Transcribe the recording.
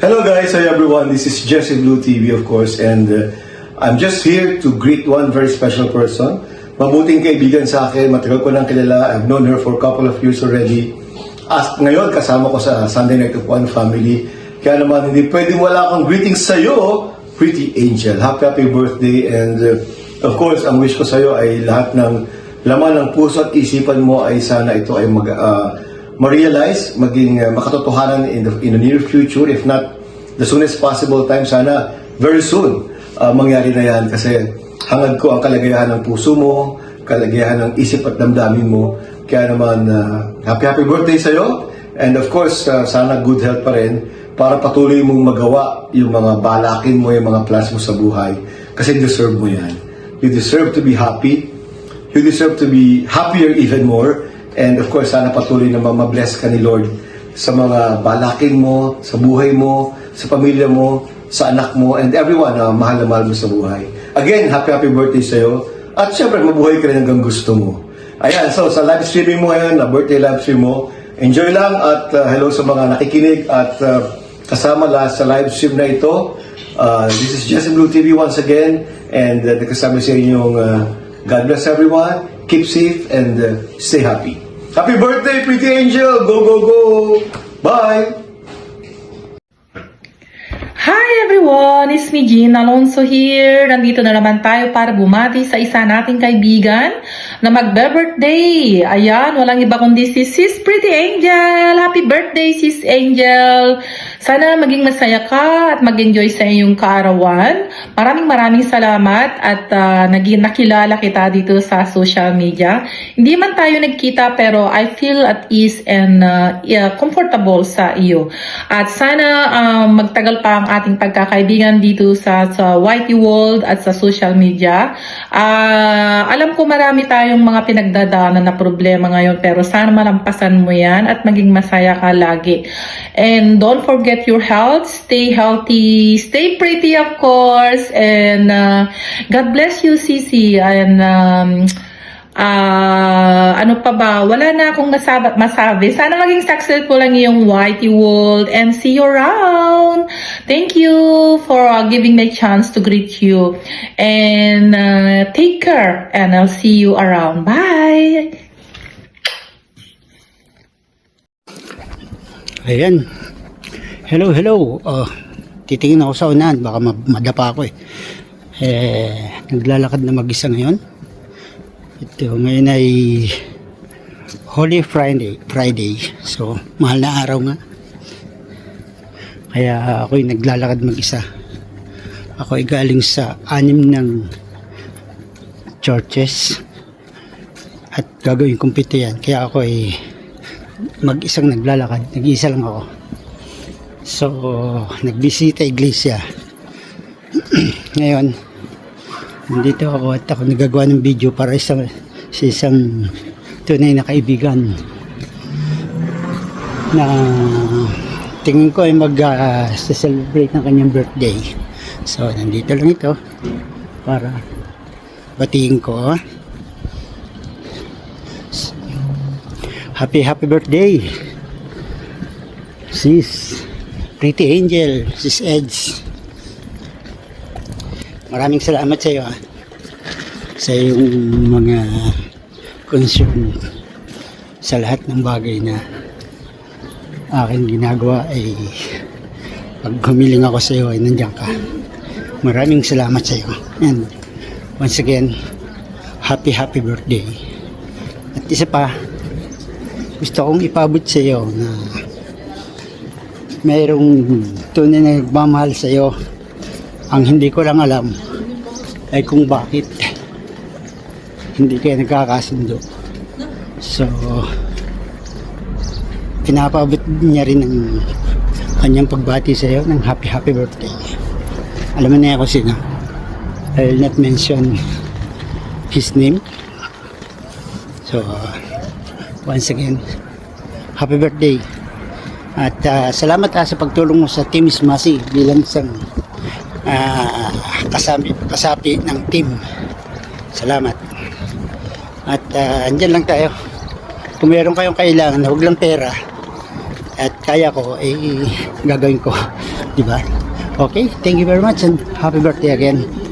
Hello guys, hi everyone. This is Jesse Blue TV of course, and I'm just here to greet one very special person. Mabuting kaibigan sa akin, matagal ko nang kilala. I've known her for a couple of years already. At ngayon kasama ko sa Sunday Night of One Family. Kaya naman hindi pwedeng wala akong greetings sa iyo, Pretty Angel. Happy birthday, and of course ang wish ko sa iyo ay lahat ng laman ng puso at isipan mo ay sana ito ay ma-realize, maging makatotohanan in the near future, if not the soonest possible time, sana very soon mangyari na yan, kasi hangad ko ang kalagayahan ng puso mo, kalagayahan ng isip at damdamin mo. Kaya naman happy birthday sa'yo, and of course sana good health pa rin para patuloy mong magawa yung mga balakin mo, yung mga plans mo sa buhay, kasi deserve mo yan. You deserve to be happy, you deserve to be happier even more. And of course, sana patuloy na ma-bless ka ni Lord sa mga balakin mo, sa buhay mo, sa pamilya mo, sa anak mo, and everyone na mahal mo sa buhay. Again, happy birthday sa'yo. At syempre, mabuhay ka rin hanggang gusto mo. Ayan, so sa live streaming mo ngayon, na birthday live stream mo, enjoy lang at hello sa mga nakikinig at kasama sa live stream na ito. This is Jesse Blue TV once again, and nakasama sa inyong God bless everyone, keep safe, and stay happy. Happy birthday, Pretty Angel! Go, go, go! Bye! Hi everyone! It's me, Jean Alonso here. Nandito na naman tayo para bumati sa isa nating kaibigan na magbe-birthday. Ayan, walang iba kundi si Sis Pretty Angel. Happy birthday, Sis Angel! Sana maging masaya ka at mag-enjoy sa iyong kaarawan. Maraming salamat at nakilala kita dito sa social media. Hindi man tayo nagkita pero I feel at ease and comfortable sa iyo. At sana magtagal pa ang ating pagkakaibigan dito sa YT World at sa social media. Alam ko marami tayong mga pinagdadaanan na problema ngayon, pero sana malampasan mo yan at maging masaya ka lagi. And don't forget your health, stay healthy, stay pretty of course, and God bless you, Sisi. And ano pa ba? Wala na akong masabi. Sana maging successful lang yung YT World, and see you around. Thank you for giving me a chance to greet you. And take care, and I'll see you around. Bye! Ayan. Hello. Titingin ako sa unahan, baka madapa ako naglalakad na mag-isa ngayon. Ito, ngayon ay Holy Friday. So, mahal na araw nga. Kaya ako'y naglalakad mag-isa. Ako ay galing sa 6 ng churches at gagawin kong pito yan. Kaya ako ay mag-isang naglalakad. Nag-iisa lang ako. So, nagbisita iglesia. Ngayon, nandito ako at ako nagagawa ng video para sa isang tunay na kaibigan na tingin ko ay mag-celebrate ng kanyang birthday. So, nandito lang ito para batiin ko. Happy birthday, Sis Pretty Angel, Sis Edge. Maraming salamat sa iyo sa iyong mga concern sa lahat ng bagay na aking ginagawa. Ay pag humiling ako sa iyo ay nandiyan ka. Maraming salamat sa iyo, and once again happy birthday. At isa pa, gusto kong ipabot sa iyo na mayroong tunay na nagmamahal sa iyo. Ang hindi ko lang alam ay kung bakit hindi kayo nagkakasundo. So, pinapabot niya rin ang kanyang pagbati sa iyo ng happy birthday. Alam mo na ako sino. I will not mention his name. So, once again, happy birthday. At salamat sa pagtulong mo sa Team Ismasi bilang isang kasapi ng team. Salamat. At andyan lang tayo. Kung meron kayong kailangan, huwag lang pera, at kaya ko, gagawin ko Di ba? Okay, thank you very much and happy birthday again.